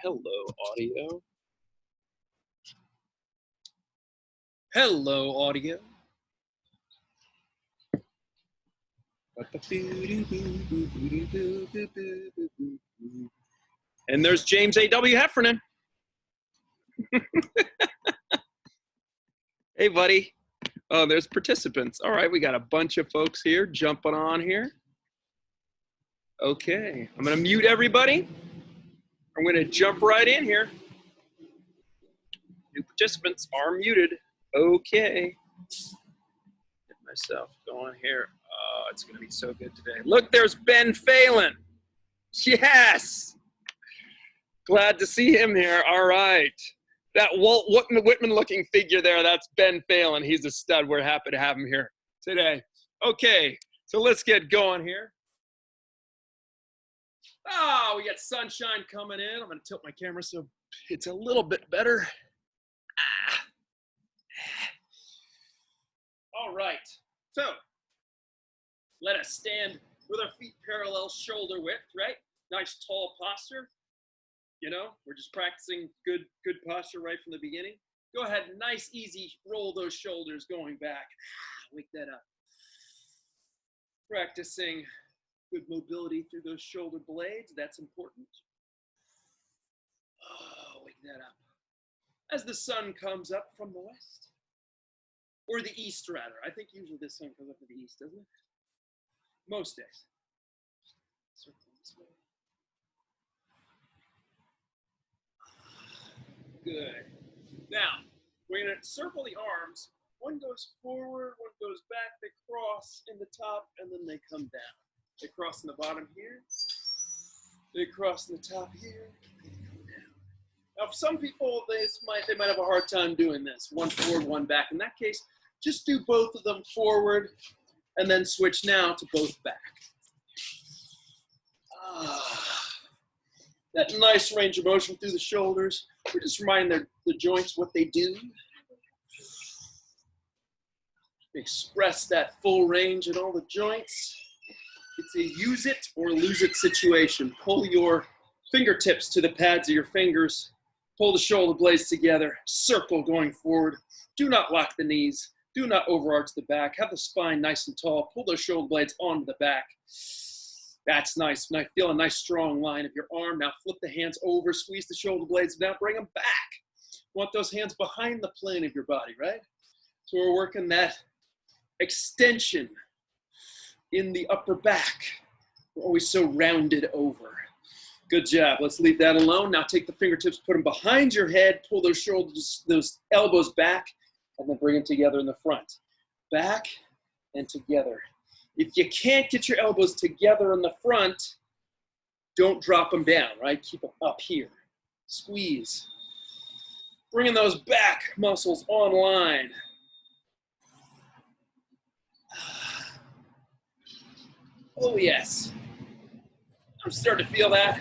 Hello, audio. Hello, audio. And there's James A.W. Heffernan. Hey, buddy. Oh, there's participants. All right, we got a bunch of folks here jumping on here. Okay, I'm going to mute everybody. I'm going to jump right in here. New participants are muted. Okay. Get myself going here. Oh, it's going to be so good today. Look, there's Ben Phelan. Yes. Glad to see him here. All right. That Walt Whitman looking figure there, that's Ben Phelan. He's a stud. We're happy to have him here today. Okay, so let's get going here. Oh, we got sunshine coming in. I'm going to tilt my camera so it's a little bit better. All right, so let us stand with our feet parallel, shoulder width, right? Nice tall posture. You know, we're just practicing good posture right from the beginning. Go ahead, nice, easy, roll those shoulders going back. Wake that up. Practicing good mobility through those shoulder blades. That's important. Oh, wake that up. As the sun comes up from the west, or the east rather. I think usually the sun comes up to the east, doesn't it? Most days. Circle this way. Good. Now, we're going to circle the arms. One goes forward, one goes back. They cross in the top, and then they come down. They cross in the bottom here. They cross in the top here. They come down. Now, for some people, they might have a hard time doing this. One forward, one back. In that case, just do both of them forward, and then switch now to both back. That nice range of motion through the shoulders. We're just reminding the joints what they do. Express that full range in all the joints. It's a use it or lose it situation. Pull your fingertips to the pads of your fingers. Pull the shoulder blades together. Circle going forward. Do not lock the knees. Do not overarch the back. Have the spine nice and tall. Pull those shoulder blades onto the back. That's nice. Now feel a nice strong line of your arm. Now flip the hands over, squeeze the shoulder blades, now bring them back. You want those hands behind the plane of your body, right? So we're working that extension in the upper back. We're always so rounded over. Good job. Let's leave that alone. Now take the fingertips, put them behind your head, pull those shoulders, those elbows back, and then bring them together in the front. Back and together. If you can't get your elbows together in the front, don't drop them down, right? Keep them up here. Squeeze. Bringing those back muscles online. Oh, yes. I'm starting to feel that.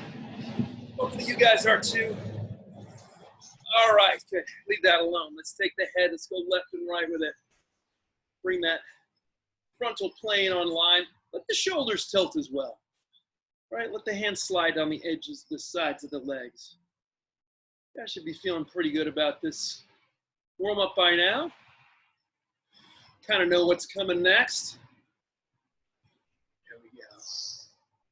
Hopefully you guys are too. All right, good. Leave that alone. Let's take the head. Let's go left and right with it. Bring that frontal plane online. Let the shoulders tilt as well, right? Let the hands slide down the edges, the sides of the legs. You guys should be feeling pretty good about this warm up by now. Kind of know what's coming next. There we go.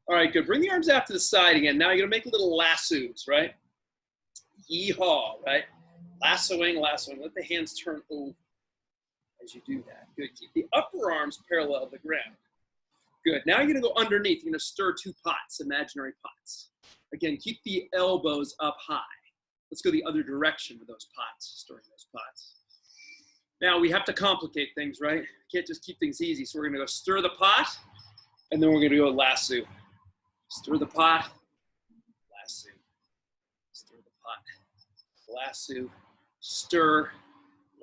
All right, good. Bring the arms out to the side again. Now you're gonna make little lassos, right? Yeehaw, right? Lassoing. Let the hands turn over as you do that. Good. Keep the upper arms parallel to the ground. Good. Now you're going to go underneath. You're going to stir two pots, imaginary pots. Again, keep the elbows up high. Let's go the other direction with those pots, stirring those pots. Now we have to complicate things, right? Can't just keep things easy. So we're going to go stir the pot, and then we're going to go lasso. Stir the pot, lasso. Stir the pot, lasso, stir,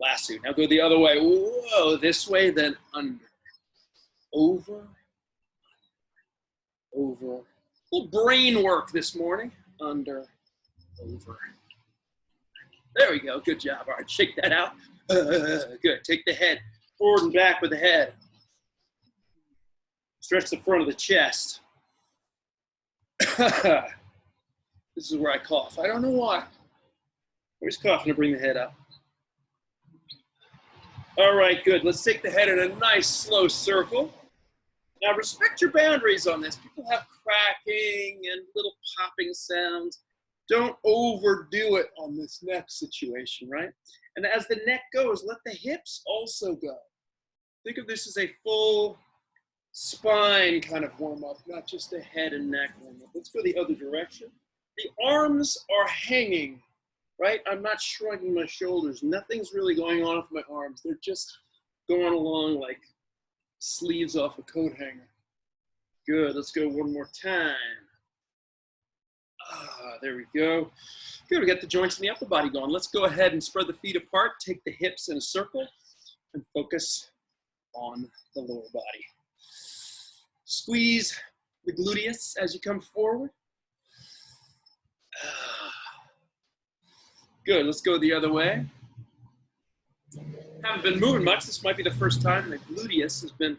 lasso. Now go the other way. Whoa, this way, then under. Over, over. A little brain work this morning. Under, over. There we go. Good job. All right, shake that out. Good. Take the head forward and back with the head. Stretch the front of the chest. This is where I cough. I don't know why. Always coughing to bring the head up. All right, good. Let's take the head in a nice slow circle. Now respect your boundaries on this. People have cracking and little popping sounds. Don't overdo it on this neck situation, right? And as the neck goes, let the hips also go. Think of this as a full spine kind of warm-up, not just a head and neck warm-up. Let's go the other direction. The arms are hanging, right? I'm not shrugging my shoulders. Nothing's really going on with my arms. They're just going along like sleeves off a coat hanger. Good, let's go one more time. There we go. Good, we got the joints in the upper body going. Let's go ahead and spread the feet apart, take the hips in a circle, and focus on the lower body. Squeeze the gluteus as you come forward. Good, let's go the other way. Haven't been moving much. This might be the first time the gluteus has been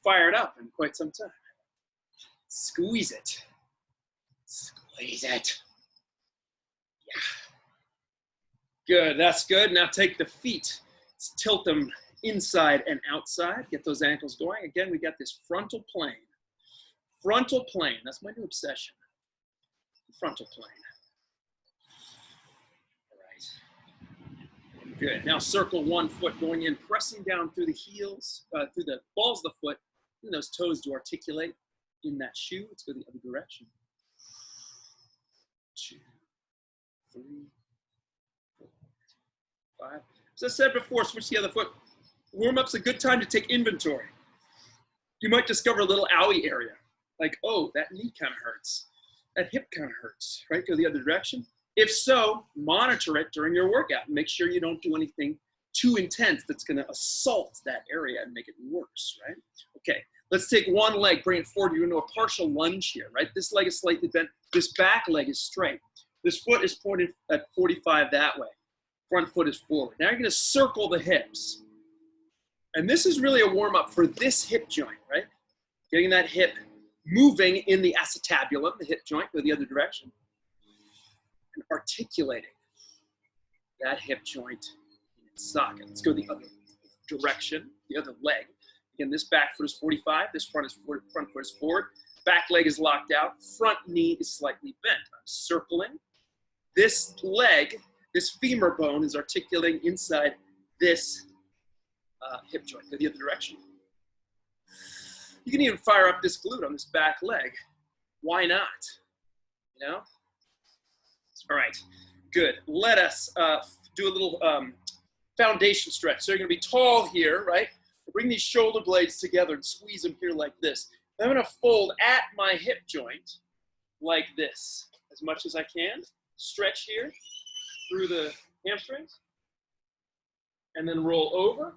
fired up in quite some time. Squeeze it. Squeeze it. Yeah. Good, that's good. Now take the feet, tilt them inside and outside. Get those ankles going. Again, we got this frontal plane. Frontal plane, that's my new obsession. Frontal plane. Good. Now circle one foot going in, pressing down through the heels, through the balls of the foot, and those toes to articulate in that shoe. Let's go the other direction. 2, 3, 4, 5. As I said before, switch the other foot. Warm-up's a good time to take inventory. You might discover a little owie area. Like, oh, that knee kind of hurts. That hip kind of hurts, right? Go the other direction. If so, monitor it during your workout and make sure you don't do anything too intense that's going to assault that area and make it worse, right? Okay, let's take one leg, bring it forward. You're going to do a partial lunge here, right? This leg is slightly bent. This back leg is straight. This foot is pointed at 45 that way. Front foot is forward. Now you're going to circle the hips. And this is really a warm-up for this hip joint, right? Getting that hip moving in the acetabulum, the hip joint, go the other direction. And articulating that hip joint in its socket. Let's go the other direction, the other leg. Again, this back foot is 45, this front foot is forward. Back leg is locked out, front knee is slightly bent. I'm circling. This leg, this femur bone is articulating inside this hip joint. Go the other direction. You can even fire up this glute on this back leg. Why not? You know? All right, good. Let us do a little foundation stretch. So you're gonna be tall here, right? Bring these shoulder blades together and squeeze them here like this. I'm gonna fold at my hip joint like this, as much as I can. Stretch here through the hamstrings. And then roll over.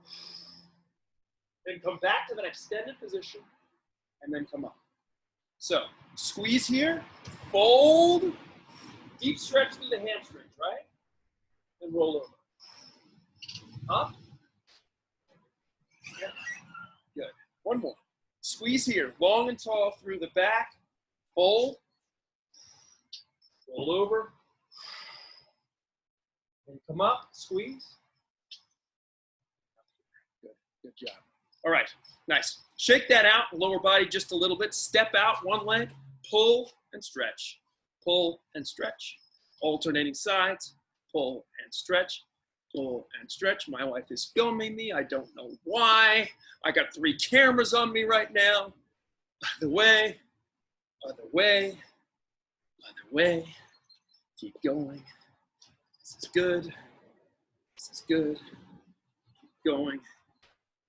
Then come back to that extended position. And then come up. So squeeze here, fold. Deep stretch through the hamstrings, right? And roll over. Up. Yeah. Good. One more. Squeeze here, long and tall through the back. Fold. Roll over. And come up, squeeze. Good. Good job. All right. Nice. Shake that out, lower body just a little bit. Step out one leg, pull and stretch. Pull and stretch. Alternating sides, pull and stretch, pull and stretch. My wife is filming me. I don't know why. I got 3 cameras on me right now. Other way, other way, other way. Keep going. This is good. This is good. Keep going.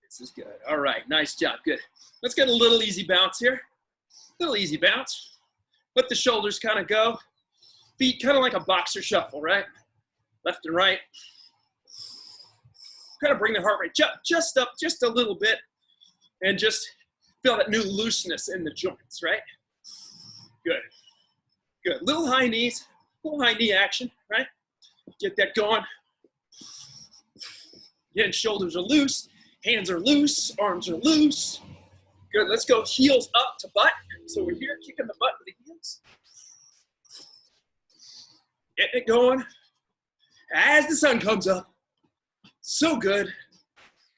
This is good. All right, nice job, good. Let's get a little easy bounce here. Little easy bounce. Let the shoulders kind of go. Feet kind of like a boxer shuffle, right? Left and right. Kind of bring the heart rate just up just a little bit and just feel that new looseness in the joints, right? Good. Good. Little high knee action, right? Get that going. Again, shoulders are loose, hands are loose, arms are loose. Good. Let's go heels up to butt. So we're here kicking the butt with the heels. Getting it going as the sun comes up. So good.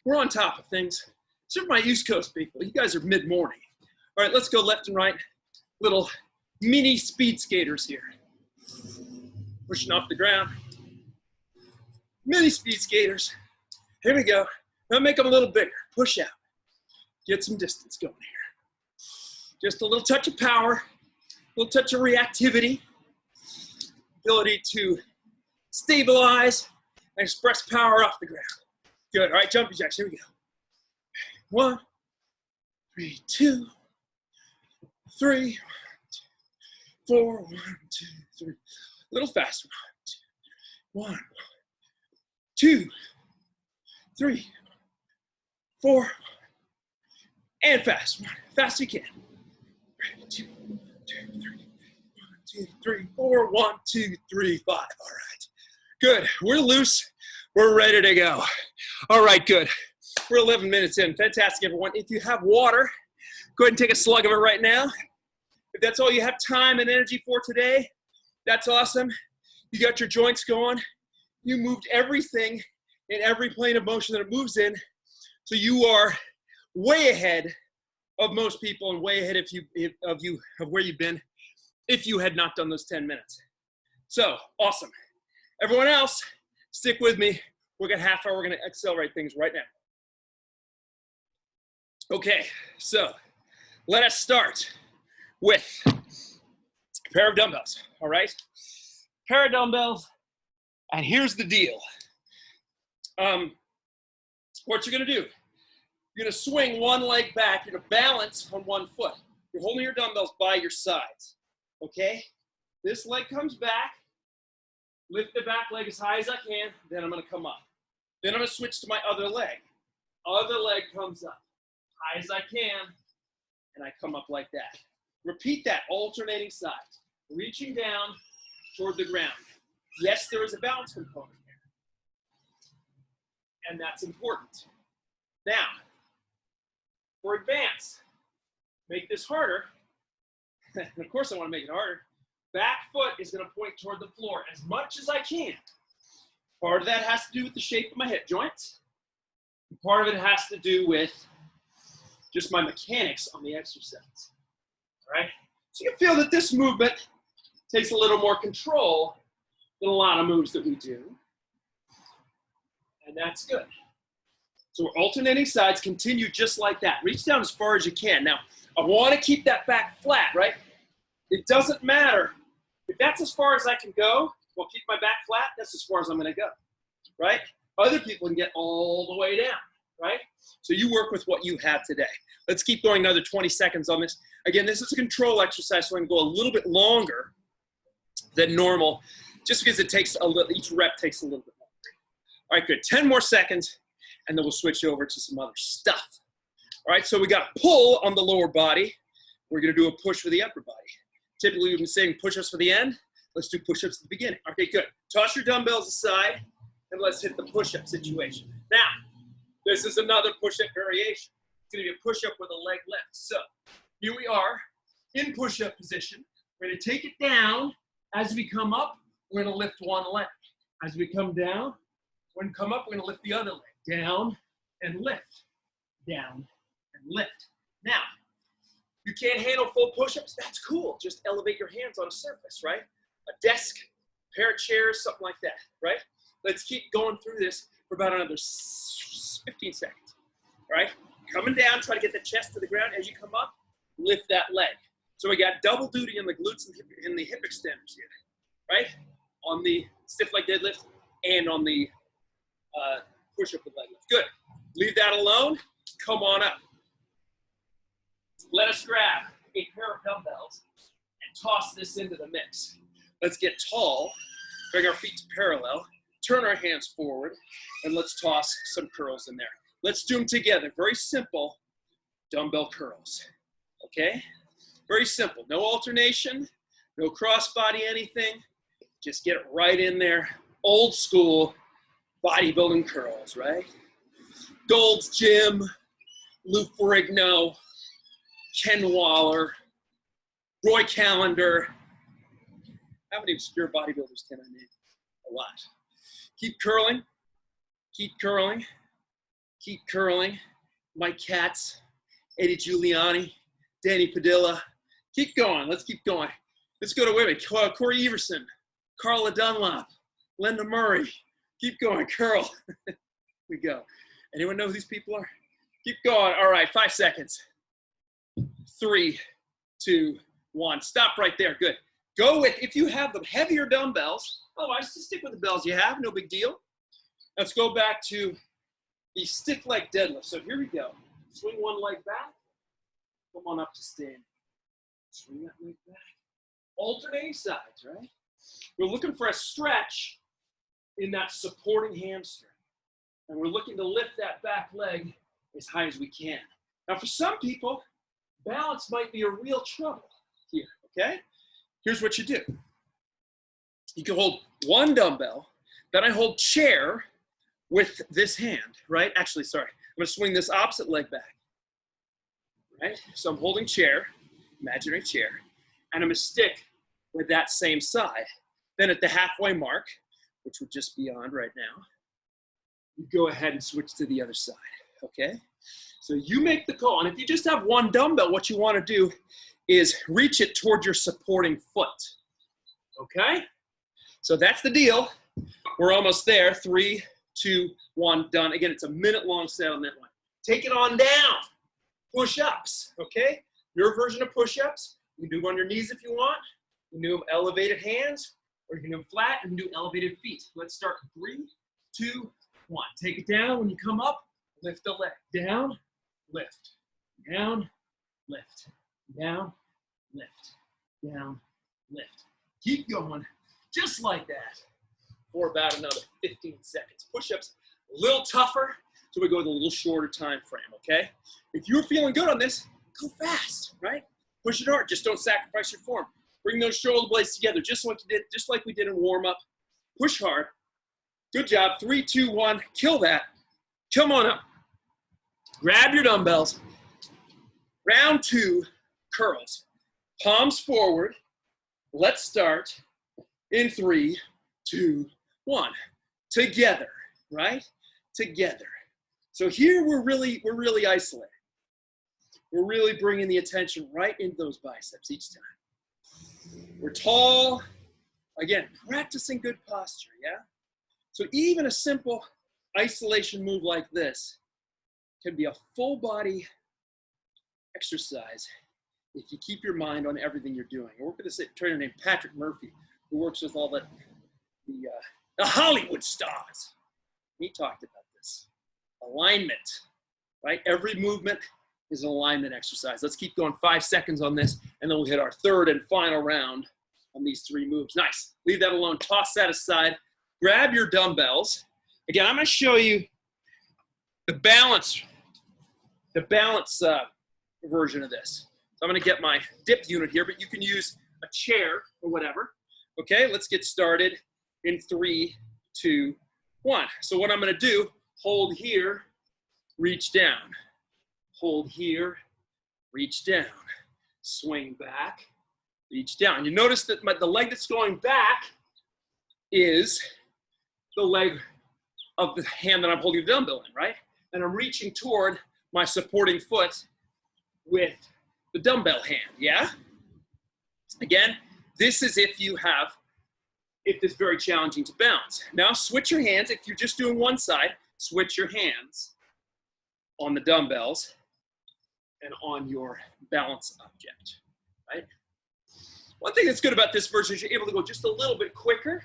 We're on top of things. Except for my East Coast people. You guys are mid-morning. All right, let's go left and right. Little mini speed skaters here. Pushing off the ground. Mini speed skaters. Here we go. Now make them a little bigger. Push out. Get some distance going here. Just a little touch of power, a little touch of reactivity, ability to stabilize and express power off the ground. Good. All right, jumping jacks. Here we go. 1, 3, 2, 3, 4, 1, 2, 3. A little faster. 1, 2, 3, 4, and fast. Fast you can. 2, 2, 3, 1, 2, 3, 4, 1, 2, 3, 5. All right. Good. We're loose. We're ready to go. All right, good. We're 11 minutes in. Fantastic, everyone. If you have water, go ahead and take a slug of it right now. If that's all you have time and energy for today, that's awesome. You got your joints going. You moved everything in every plane of motion that it moves in. So you are way ahead of most people and way ahead of where you've been if you had not done those 10 minutes. So, awesome. Everyone else, stick with me. We've got half hour. We're going to accelerate things right now. Okay, so let us start with a pair of dumbbells, all right? Pair of dumbbells, and here's the deal. What you're gonna do, you're gonna swing one leg back, you're gonna balance on one foot. You're holding your dumbbells by your sides, okay? This leg comes back, lift the back leg as high as I can, then I'm gonna come up. Then I'm gonna switch to my other leg. Other leg comes up, high as I can, and I come up like that. Repeat that, alternating sides. Reaching down toward the ground. Yes, there is a balance component here. And that's important. Now, for advance, make this harder. And of course I want to make it harder. Back foot is going to point toward the floor as much as I can. Part of that has to do with the shape of my hip joints. And part of it has to do with just my mechanics on the exercise. All right? So you feel that this movement takes a little more control than a lot of moves that we do. And that's good. So we're alternating sides, continue just like that. Reach down as far as you can. Now, I want to keep that back flat, right? It doesn't matter. If that's as far as I can go, well, keep my back flat, that's as far as I'm going to go, right? Other people can get all the way down, right? So you work with what you have today. Let's keep going another 20 seconds on this. Again, this is a control exercise, so I'm going to go a little bit longer than normal, just because it takes a little, each rep takes a little bit longer. All right, good. 10 more seconds, and then we'll switch over to some other stuff. All right, so we got a pull on the lower body. We're going to do a push for the upper body. Typically, we've been saying push-ups for the end. Let's do push-ups at the beginning. Okay, good. Toss your dumbbells aside, and let's hit the push-up situation. Now, this is another push-up variation. It's going to be a push-up with a leg lift. So here we are in push-up position. We're going to take it down. As we come up, we're going to lift one leg. As we come down, we're going to come up, we're going to lift the other leg. Down and lift. Down and lift. Now, you can't handle full push-ups? That's cool. Just elevate your hands on a surface, right? A desk, a pair of chairs, something like that, right? Let's keep going through this for about another 15 seconds, right? Coming down, try to get the chest to the ground. As you come up, lift that leg. So we got double duty in the glutes and the hip extenders here, right? On the stiff leg deadlift and on the push-up with leg lift. Good. Leave that alone. Come on up. Let us grab a pair of dumbbells and toss this into the mix. Let's get tall, bring our feet to parallel, turn our hands forward, and let's toss some curls in there. Let's do them together. Very simple dumbbell curls, okay? Very simple. No alternation, no crossbody anything. Just get it right in there. Old school bodybuilding curls, right? Gold's Gym, Lou Ferrigno, Ken Waller, Roy Callender. How many obscure bodybuilders can I name? A lot. Keep curling, keep curling, keep curling. Mike Katz, Eddie Giuliani, Danny Padilla. Keep going, let's keep going. Let's go to women. Corey Everson, Carla Dunlop, Linda Murray. Keep going, curl. We go. Anyone know who these people are? Keep going. All right, 5 seconds. 3, 2, 1. Stop right there. Good. Go with, if you have the heavier dumbbells, otherwise just stick with the bells you have, no big deal. Let's go back to the stiff leg deadlift. So here we go. Swing one leg back. Come on up to stand. Swing that leg back. Alternating sides, right? We're looking for a stretch in that supporting hamstring. And we're looking to lift that back leg as high as we can. Now for some people, balance might be a real trouble here, okay? Here's what you do. You can hold one dumbbell, then I hold chair with this hand, right? Actually, sorry. I'm gonna swing this opposite leg back, right? So I'm holding chair, imaginary chair, and I'm gonna stick with that same side. Then at the halfway mark, which would just be on right now, you go ahead and switch to the other side, okay? So you make the call, and if you just have one dumbbell, what you wanna do is reach it toward your supporting foot, okay? So that's the deal. We're almost there. 3, 2, 1, done. Again, it's a minute-long set on that one. Take it on down. Push-ups, okay? Your version of push-ups, you can do them on your knees if you want. You can do them elevated hands, or you can do them flat, and do elevated feet. Let's start 3, 2, 1. Take it down. When you come up, lift the leg. Down, lift. Down, lift. Down, lift. Down, lift. Keep going, just like that, for about another 15 seconds. Push-ups, a little tougher, so we go with a little shorter time frame, okay? If you're feeling good on this, go fast, right? Push it hard, just don't sacrifice your form. Bring those shoulder blades together, just like we did in warm-up. Push hard. Good job. 3, 2, 1. Kill that. Come on up. Grab your dumbbells. Round 2, curls. Palms forward. Let's start in 3, 2, 1. Together, right? Together. So here we're really isolated. We're really bringing the attention right into those biceps each time. We're tall. Again, practicing good posture, yeah? So even a simple isolation move like this can be a full body exercise if you keep your mind on everything you're doing. I work with a trainer named Patrick Murphy, who works with all the Hollywood stars. He talked about this. Alignment, right? Every movement is an alignment exercise. Let's keep going 5 seconds on this, and then we'll hit our third and final round on these 3 moves. Nice. Leave that alone. Toss that aside. Grab your dumbbells. Again, I'm going to show you the balance version of this. So I'm going to get my dip unit here, but you can use a chair or whatever. Okay, let's get started in 3, 2, 1. So what I'm going to do, hold here, reach down. Hold here, reach down. Swing back, reach down. You notice that the leg that's going back is the leg of the hand that I'm holding the dumbbell in, right? And I'm reaching toward my supporting foot with the dumbbell hand, yeah? Again, this is if it's very challenging to balance. Now switch your hands. If you're just doing one side, switch your hands on the dumbbells and on your balance object, right? One thing that's good about this version is you're able to go just a little bit quicker,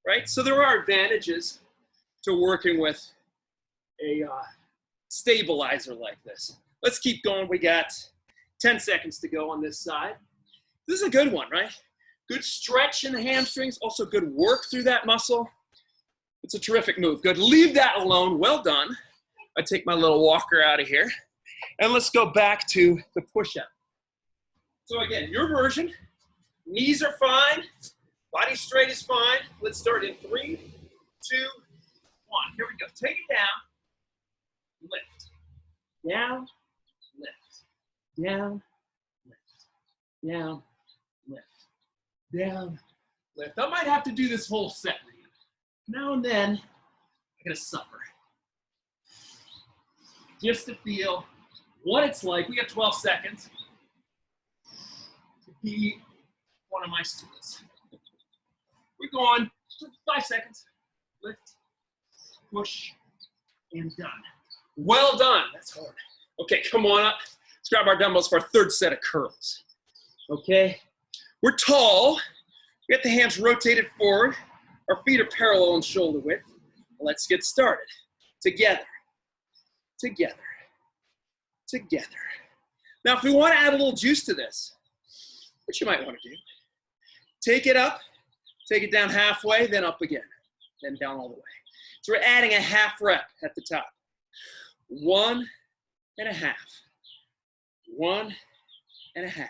right? So there are advantages to working with a stabilizer like this. Let's keep going. We got 10 seconds to go on this side. This is a good one, right? Good stretch in the hamstrings, also good work through that muscle. It's a terrific move. Good. Leave that alone. Well done. I take my little walker out of here. And let's go back to the push-up. So again, your version, knees are fine, body straight is fine. Let's start in 3, 2, 1. Here we go. Take it down, lift, down, lift, down, lift, down, lift, down, lift. I might have to do this whole set. Now and then, I'm gonna suffer. Just to feel what it's like. We got 12 seconds to be one of my students. We're going 5 seconds. Lift, push, and done. Well done. That's hard. Okay, come on up. Let's grab our dumbbells for our third set of curls. Okay, we're tall. We got the hands rotated forward. Our feet are parallel in shoulder width. Let's get started. Together, together, together. Now, if we want to add a little juice to this, which you might want to do, take it up, take it down halfway, then up again, then down all the way. So we're adding a half rep at the top. 1 1/2. 1 1/2.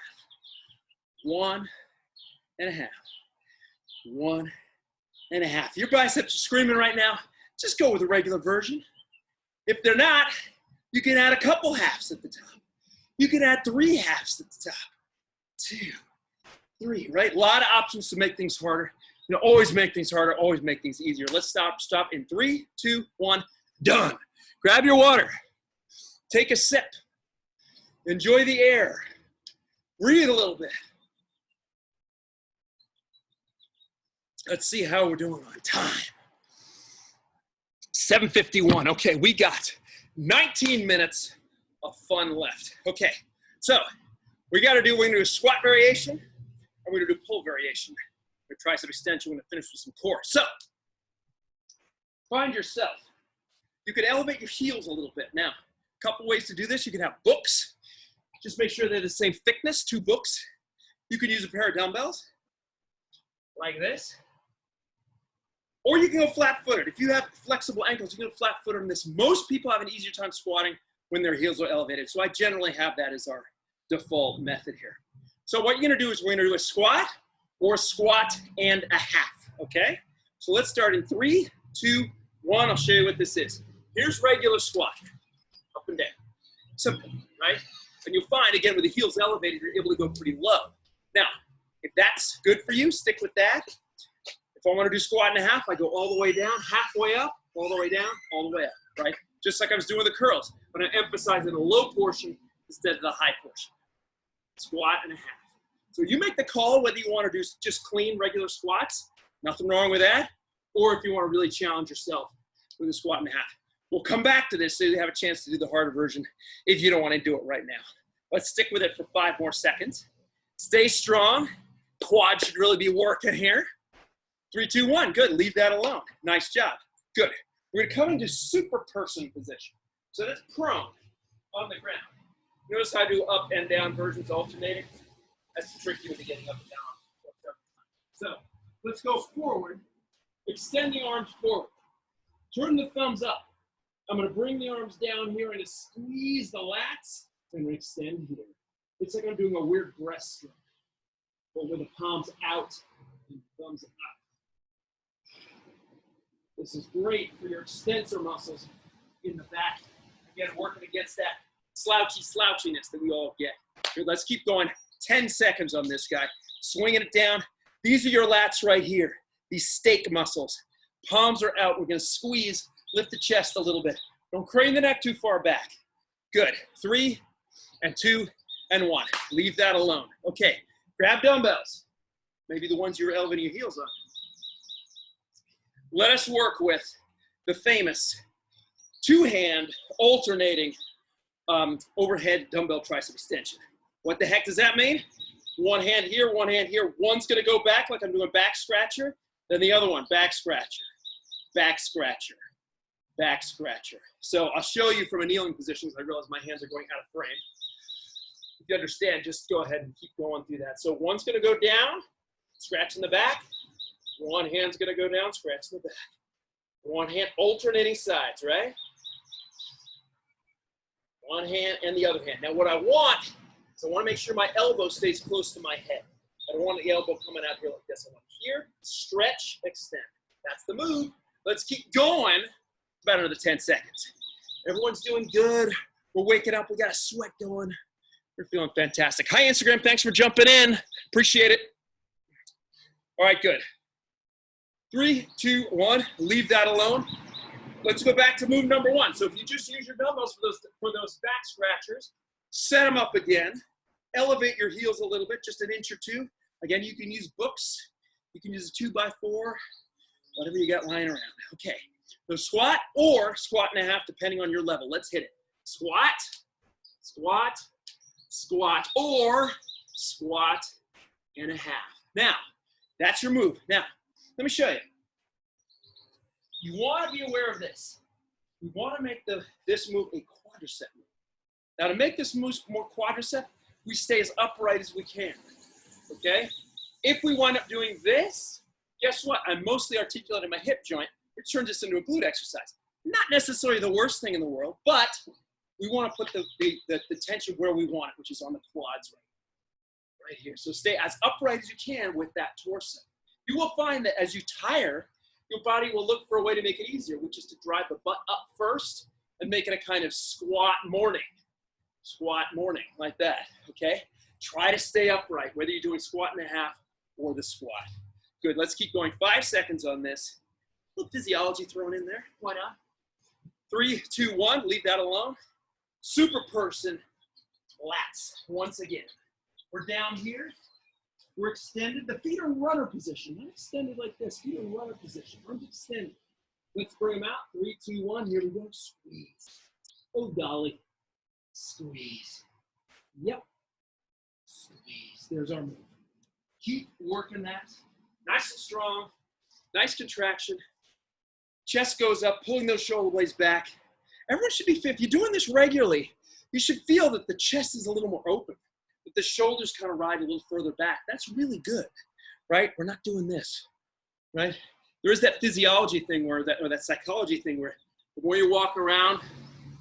1 1/2. 1 1/2. Your biceps are screaming right now. Just go with the regular version. If they're not, you can add a couple halves at the top. You can add 3 halves at the top. 2, 3, right? A lot of options to make things harder. You know, always make things harder, always make things easier. Let's stop in 3, 2, 1, done. Grab your water. Take a sip. Enjoy the air. Breathe a little bit. Let's see how we're doing on time. 7:51. Okay, we got 19 minutes of fun left. Okay, so we're gonna do a squat variation, and we're gonna do pull variation. We're gonna tricep extension, we're gonna finish with some core. So, find yourself. You can elevate your heels a little bit. Now, a couple ways to do this. You can have books. Just make sure they're the same thickness, 2 books. You can use a pair of dumbbells, like this. Or you can go flat-footed. If you have flexible ankles, you can go flat-footed on this. Most people have an easier time squatting when their heels are elevated. So I generally have that as our default method here. So what you're gonna do is we're gonna do a squat or squat and a half, okay? So let's start in 3, 2, 1. I'll show you what this is. Here's regular squat, up and down. Simple, right? And you'll find, again, with the heels elevated, you're able to go pretty low. Now, if that's good for you, stick with that. If I want to do squat and a half, I go all the way down, halfway up, all the way down, all the way up, right? Just like I was doing with the curls, but I'm emphasizing the low portion instead of the high portion. Squat and a half. So you make the call whether you want to do just clean, regular squats, nothing wrong with that, or if you want to really challenge yourself with a squat and a half. We'll come back to this so you have a chance to do the harder version if you don't want to do it right now. Let's stick with it for 5 more seconds. Stay strong. Quad should really be working here. 3, 2, 1. Good. Leave that alone. Nice job. Good. We're going to come into super person position. So that's prone on the ground. Notice how I do up and down versions alternating. That's tricky with the getting up and down. So let's go forward. Extend the arms forward. Turn the thumbs up. I'm going to bring the arms down here and just squeeze the lats and extend here. It's like I'm doing a weird breaststroke, but with the palms out and thumbs up. This is great for your extensor muscles in the back. Again, working against that slouchiness that we all get. Here, let's keep going. 10 seconds on this guy. Swinging it down. These are your lats right here. These steak muscles. Palms are out. We're going to squeeze. Lift the chest a little bit. Don't crane the neck too far back. Good. 3 and 2 and 1. Leave that alone. Okay. Grab dumbbells. Maybe the ones you're elevating your heels on. Let us work with the famous 2-hand alternating overhead dumbbell tricep extension. What the heck does that mean? One hand here, one hand here. One's going to go back like I'm doing back scratcher. Then the other one, back scratcher, back scratcher, back scratcher. So I'll show you from a kneeling position because I realize my hands are going out of frame. If you understand, just go ahead and keep going through that. So one's going to go down, scratch in the back. One hand's going to go down, scratch in the back. One hand, alternating sides, right? One hand and the other hand. Now what I want is I want to make sure my elbow stays close to my head. I don't want the elbow coming out here like this. I want here, stretch, extend. That's the move. Let's keep going. About another 10 seconds. Everyone's doing good. We're waking up. We got a sweat going. We're feeling fantastic. Hi, Instagram. Thanks for jumping in. Appreciate it. All right, good. 3, 2, 1, leave that alone. Let's go back to move number 1. So if you just use your dumbbells for those back scratchers, set them up again. Elevate your heels a little bit, just an inch or two. Again, you can use books. You can use a 2x4, whatever you got lying around. Okay, so squat or squat and a half, depending on your level. Let's hit it. Squat, squat, squat, or squat and a half. Now, that's your move. Now, let me show you. You want to be aware of this. We want to make this move a quadricep move. Now, to make this move more quadricep, we stay as upright as we can, okay? If we wind up doing this, guess what? I'm mostly articulating my hip joint, which turns this into a glute exercise. Not necessarily the worst thing in the world, but we want to put the tension where we want it, which is on the quads right here. So stay as upright as you can with that torso. You will find that as you tire, your body will look for a way to make it easier, which is to drive the butt up first and make it a kind of squat morning, like that, okay? Try to stay upright, whether you're doing squat and a half or the squat. Good, let's keep going. 5 seconds on this. A little physiology thrown in there, why not? 3, 2, 1, leave that alone. Super person, lats, once again. We're down here, we're extended. The feet are in runner position, not extended like this. Feet are in runner position, arms extended. Let's bring them out. 3, 2, 1, here we go. Squeeze. Oh, dolly. Squeeze. Yep. Squeeze. There's our move. Keep working that. Nice and strong. Nice contraction. Chest goes up, pulling those shoulder blades back. Everyone should be fit. If you're doing this regularly, you should feel that the chest is a little more open, that the shoulders kind of ride a little further back. That's really good, right? We're not doing this, right? There is that physiology thing or that psychology thing where the more you walk around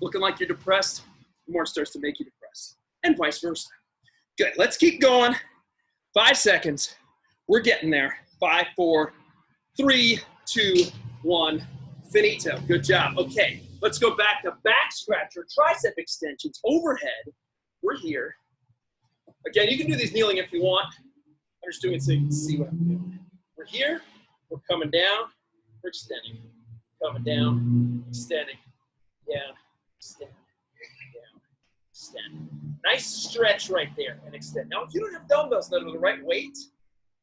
looking like you're depressed, the more it starts to make you depressed, and vice versa. Good, let's keep going. 5 seconds. We're getting there. 5, 4, 3, 2, 1. Finito. Good job. Okay, let's go back to back scratcher, tricep extensions, overhead. We're here. Again, you can do these kneeling if you want. I'm just doing it so you can see what I'm doing. We're here. We're coming down. We're extending. Coming down. Extending. Down. Extend. Down. Extend. Nice stretch right there and extend. Now, if you don't have dumbbells that are the right weight,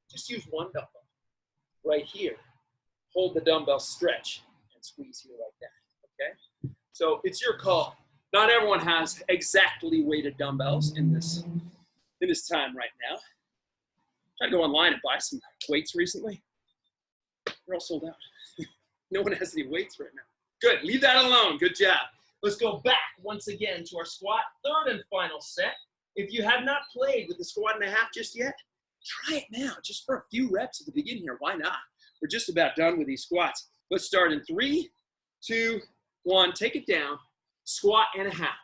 just use one dumbbell right here. Hold the dumbbell, stretch, and squeeze here like that, okay? So it's your call. Not everyone has exactly weighted dumbbells in this time right now. I tried to go online and buy some weights recently. They're all sold out. No one has any weights right now. Good, leave that alone, good job. Let's go back once again to our squat, third and final set. If you have not played with the squat and a half just yet, try it now, just for a few reps at the beginning here, why not? We're just about done with these squats. Let's start in 3, 2, 1, take it down, squat and a half.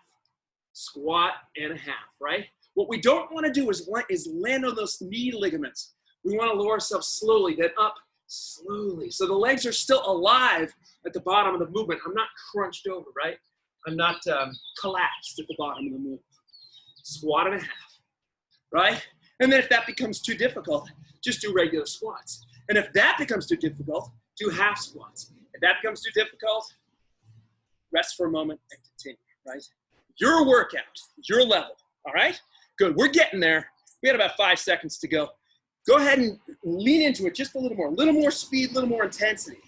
Squat and a half, right? What we don't want to do is land on those knee ligaments. We want to lower ourselves slowly, then up slowly. So the legs are still alive at the bottom of the movement. I'm not crunched over, right? I'm not collapsed at the bottom of the movement. Squat and a half, right? And then if that becomes too difficult, just do regular squats. And if that becomes too difficult, do half squats. If that becomes too difficult, rest for a moment and continue, right? Your workout, your level, all right? Good, we're getting there. We had about 5 seconds to go. Go ahead and lean into it just a little more speed, a little more intensity.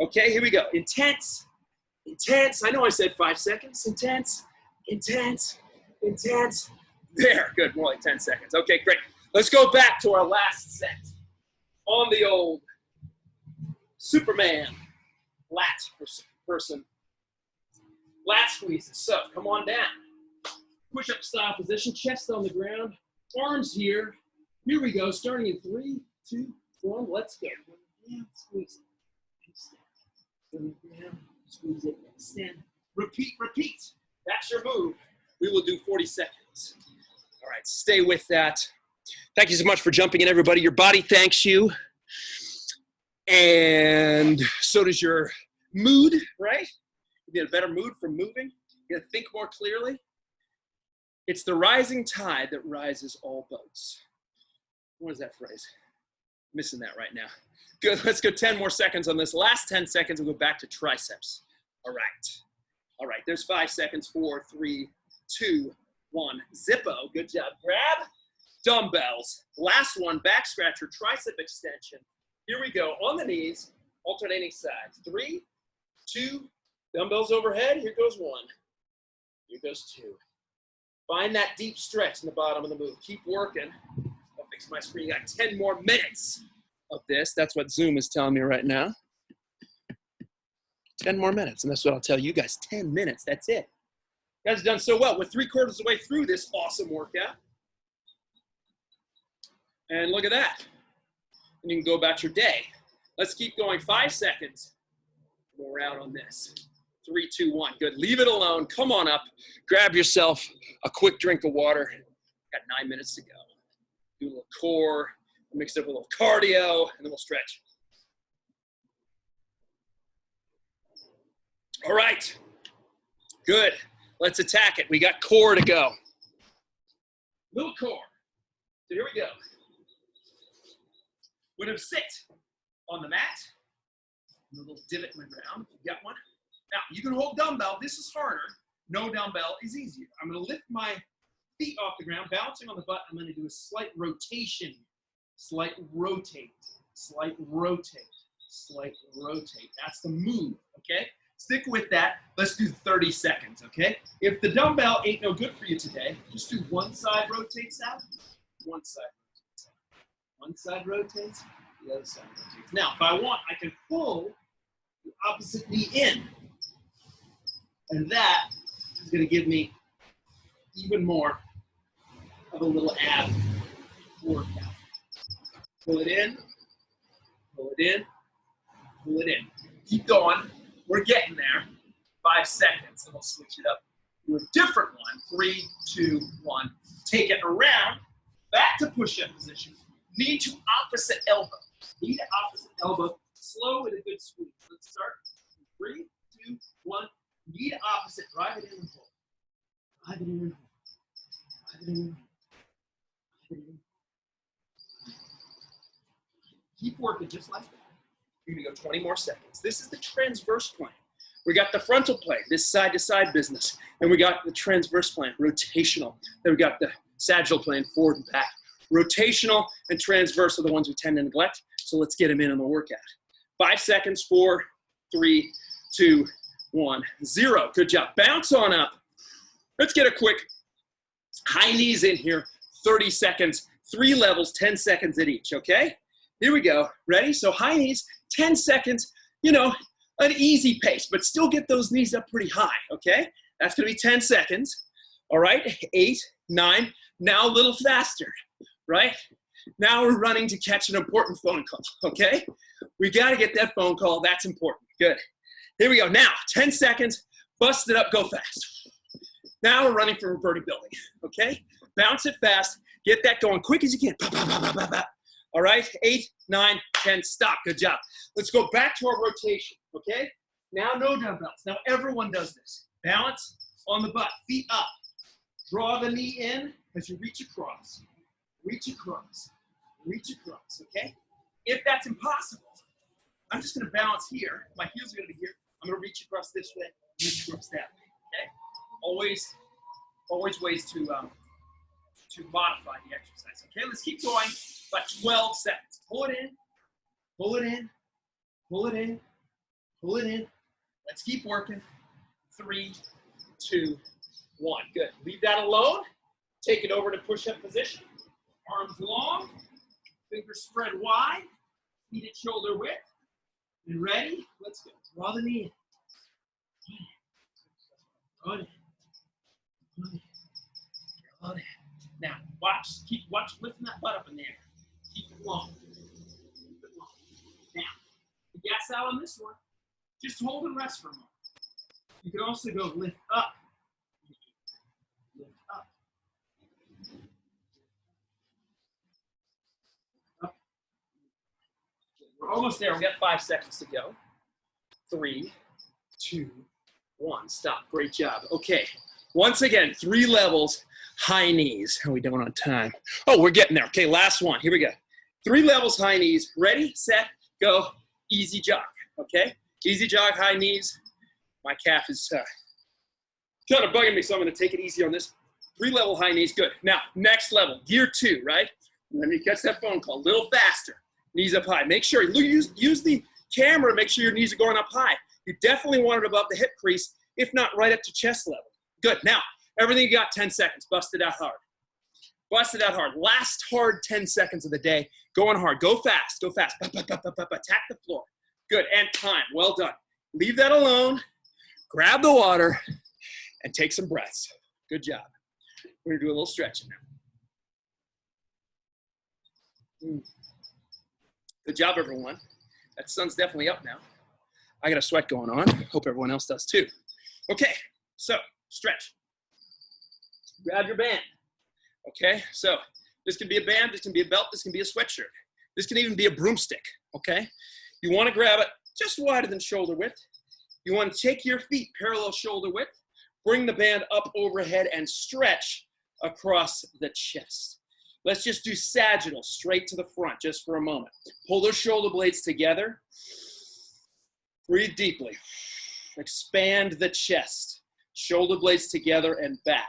Okay, here we go. Intense, intense. I know I said 5 seconds. Intense, intense, intense. There, good, more like 10 seconds. Okay, great. Let's go back to our last set on the old Superman lat person. Lat squeezes. So come on down. Push-up style position, chest on the ground, arms here. Here we go, starting in 3, 2, 1, let's go. Down, squeeze it, extend. Down, squeeze it, extend. Repeat, repeat. That's your move. We will do 40 seconds. All right, stay with that. Thank you so much for jumping in, everybody. Your body thanks you. And so does your mood, right? You get a better mood from moving. You gotta think more clearly. It's the rising tide that rises all boats. What is that phrase? Missing that right now. Good, let's go 10 more seconds on this. Last 10 seconds, we'll go back to triceps. All right, there's 5 seconds, 4, 3, 2, 1. Zippo, good job. Grab dumbbells. Last one, back scratcher, tricep extension. Here we go, on the knees, alternating sides. 3, 2, dumbbells overhead. Here goes 1. Here goes 2. Find that deep stretch in the bottom of the move. Keep working. I'll fix my screen. You got 10 more minutes of this. That's what Zoom is telling me right now. 10 more minutes, and that's what I'll tell you guys. 10 minutes, that's it. You guys have done so well. We're 3/4 of the way through this awesome workout. And look at that. And you can go about your day. Let's keep going. 5 seconds. We're out on this. 3, 2, 1. Good. Leave it alone. Come on up. Grab yourself a quick drink of water. Got 9 minutes to go. Do a little core, mix it up with a little cardio, and then we'll stretch. All right. Good. Let's attack it. We got core to go. Little core. So here we go. We're going to sit on the mat. A little divot in the ground. You got one? Now, you can hold dumbbell. This is harder. No dumbbell is easier. I'm going to lift my feet off the ground, bouncing on the butt. I'm going to do a slight rotation. Slight rotate. Slight rotate. Slight rotate. That's the move, okay? Stick with that. Let's do 30 seconds, okay? If the dumbbell ain't no good for you today, just do one side rotates out, one side rotates out. One side rotates, the other side rotates. Now, if I want, I can pull the opposite knee in. And that is going to give me even more of a little ab workout. Pull it in, pull it in, pull it in. Keep going. We're getting there. 5 seconds, and we'll switch it up to a different one. 3, 2, 1. Take it around, back to push-up position. Knee to opposite elbow. Knee to opposite elbow. Slow with a good squeeze. Let's start. 3, 2, 1. Knee to opposite. Drive it in and pull. Drive it in and pull. Drive it in and pull. Drive it in. Keep working just like that. You're gonna go 20 more seconds. This is the transverse plane. We got the frontal plane, this side-to-side business. And we got the transverse plane, rotational. Then we got the sagittal plane, forward and back. Rotational and transverse are the ones we tend to neglect. So let's get them in the workout. 5 seconds, 4, 3, 2, 1, 0. Good job. Bounce on up. Let's get a quick high knees in here. 30 seconds, 3 levels, 10 seconds at each, okay? Here we go. Ready? So high knees, 10 seconds, you know, an easy pace, but still get those knees up pretty high, okay? That's gonna be 10 seconds. All right, 8, 9, now a little faster, right? Now we're running to catch an important phone call, okay? We gotta get that phone call, that's important, good. Here we go, now, 10 seconds, bust it up, go fast. Now we're running for a birdie building, okay? Bounce it fast, get that going quick as you can. Pop, pop, pop, pop, pop, pop. All right, 8, 9, 10, stop, good job. Let's go back to our rotation, okay? Now no dumbbells, now everyone does this. Balance on the butt, feet up. Draw the knee in as you reach across. Reach across, reach across, okay? If that's impossible, I'm just gonna balance here. My heels are gonna be here. I'm gonna reach across this way, reach across that way, okay? Always ways to modify the exercise, okay? Let's keep going. About 12 seconds. Pull it in, pull it in, pull it in, pull it in. Let's keep working. 3, 2, 1. Good. Leave that alone. Take it over to push-up position. Arms long, fingers spread wide, feet at shoulder width. And ready? Let's go. Draw the knee in. Good. Good. Good. Now, watch lifting that butt up in the air. Keep it long. Keep it long. Now, the gas out on this one, just hold and rest for a moment. You can also go lift up. Lift up. Up. We're almost there. We got 5 seconds to go. 3, 2, 1. Stop. Great job. Okay. Once again, 3 levels. High knees. How are we doing on time? Oh, we're getting there. Okay, last one. Here we go. 3 levels, high knees. Ready, set, go. Easy jog, okay? Easy jog, high knees. My calf is kind of bugging me, so I'm gonna take it easy on this. 3 level high knees, good. Now, next level, gear 2, right? Let me catch that phone call, a little faster. Knees up high. Make sure, use the camera, make sure your knees are going up high. You definitely want it above the hip crease, if not right up to chest level. Good, now, everything you got, 10 seconds, bust it out hard. Bust it out hard. Last hard 10 seconds of the day. Going hard. Go fast. Go fast. Attack the floor. Good. And time. Well done. Leave that alone. Grab the water and take some breaths. Good job. We're going to do a little stretching now. Good job, everyone. That sun's definitely up now. I got a sweat going on. Hope everyone else does too. Okay. So, stretch. Grab your band. Okay, so this can be a band, this can be a belt, this can be a sweatshirt. This can even be a broomstick, okay? You want to grab it just wider than shoulder width. You want to take your feet parallel shoulder width, bring the band up overhead and stretch across the chest. Let's just do sagittal, straight to the front, just for a moment. Pull those shoulder blades together. Breathe deeply. Expand the chest. Shoulder blades together and back.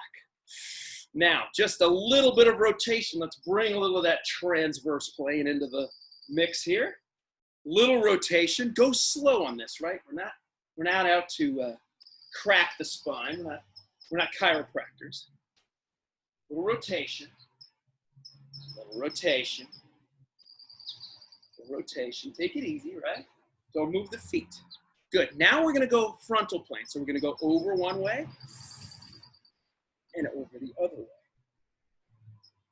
Now, just a little bit of rotation. Let's bring a little of that transverse plane into the mix here. Little rotation. Go slow on this, right? We're not out to crack the spine. We're not chiropractors. Little rotation. Little rotation. Little rotation. Take it easy, right? Don't move the feet. Good. Now we're going to go frontal plane. So we're going to go over one way and over the other way.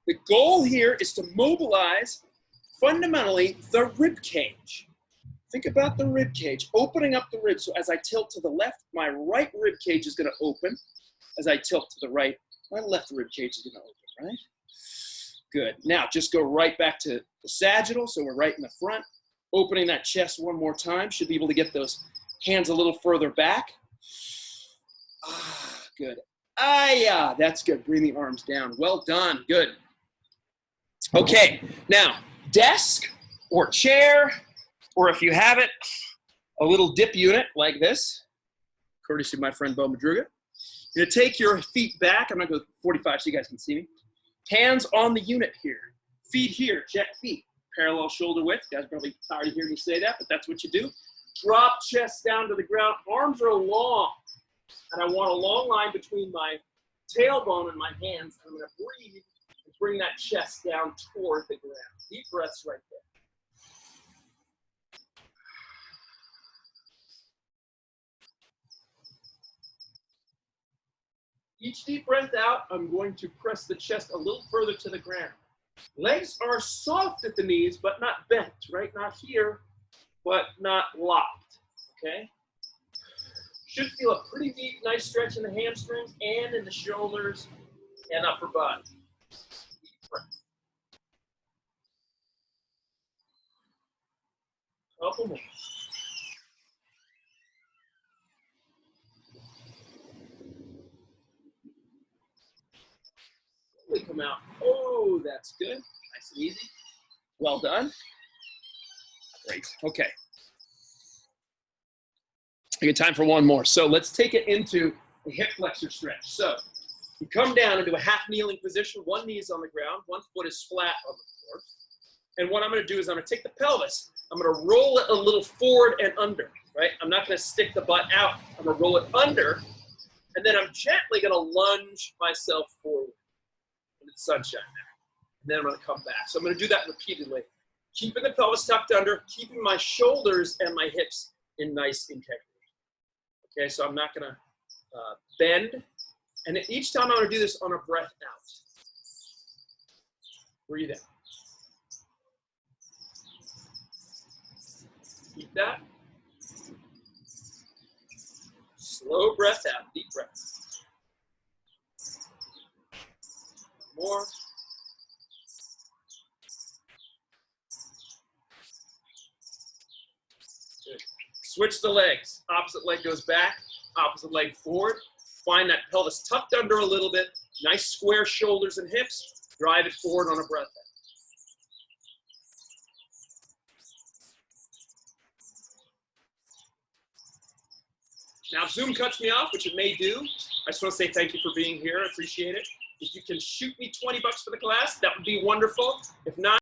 The goal here is to mobilize, fundamentally, the rib cage. Think about the rib cage, opening up the ribs. So as I tilt to the left, my right rib cage is going to open. As I tilt to the right, my left rib cage is going to open, right? Good. Now, just go right back to the sagittal, so we're right in the front. Opening that chest one more time. Should be able to get those hands a little further back. Good. Yeah, that's good. Bring the arms down. Well done. Good. Okay, now, desk or chair, or if you have it, a little dip unit like this, courtesy of my friend Bo Madruga. You're going to take your feet back. I'm going to go 45 so you guys can see me. Hands on the unit here. Feet here. Check feet. Parallel shoulder width. You guys are probably tired of hearing me say that, but that's what you do. Drop chest down to the ground. Arms are long. And I want a long line between my tailbone and my hands. I'm going to breathe and bring that chest down toward the ground. Deep breaths right there. Each deep breath out, I'm going to press the chest a little further to the ground. Legs are soft at the knees, but not bent, right? Not here, but not locked, okay? Should feel a pretty deep, nice stretch in the hamstrings and in the shoulders and upper body. Deep breath. Couple more. Slowly come out. Oh, that's good. Nice and easy. Well done. Great. Okay. I get time for one more. So let's take it into a hip flexor stretch. So you come down into a half kneeling position. One knee is on the ground. One foot is flat on the floor. And what I'm going to do is I'm going to take the pelvis. I'm going to roll it a little forward and under, right? I'm not going to stick the butt out. I'm going to roll it under. And then I'm gently going to lunge myself forward into the sunshine now. And then I'm going to come back. So I'm going to do that repeatedly. Keeping the pelvis tucked under, keeping my shoulders and my hips in nice integrity. Okay, so I'm not going to bend. And each time I'm going to do this on a breath out. Breathe out. Keep that. Slow breath out, deep breath. More. Good. Switch the legs. Opposite leg goes back, opposite leg forward. Find that pelvis tucked under a little bit. Nice square shoulders and hips. Drive it forward on a breath out. Now, if Zoom cuts me off, which it may do, I just want to say thank you for being here. I appreciate it. If you can shoot me $20 for the class, that would be wonderful. If not,